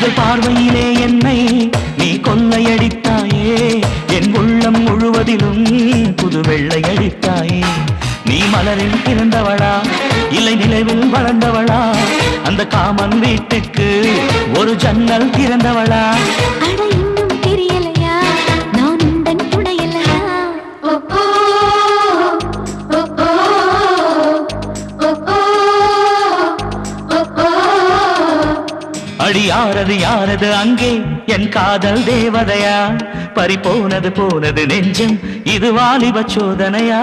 முதல் பார்வையிலே என்னை நீ கொள்ளையடித்தாயே என் உள்ளம் முழுவதிலும் புது வெள்ளை அடித்தாயே நீ மலரில் பிறந்தவளா இல்லை நிலவில் வளர்ந்தவளா அந்த காமன் வீட்டுக்கு ஒரு ஜன்னல் திறந்தவளா அடி யாரது யாரது அங்கே என் காதல் தேவதையா பறி போனது போனது நெஞ்சம் இது வாலிப சோதனையா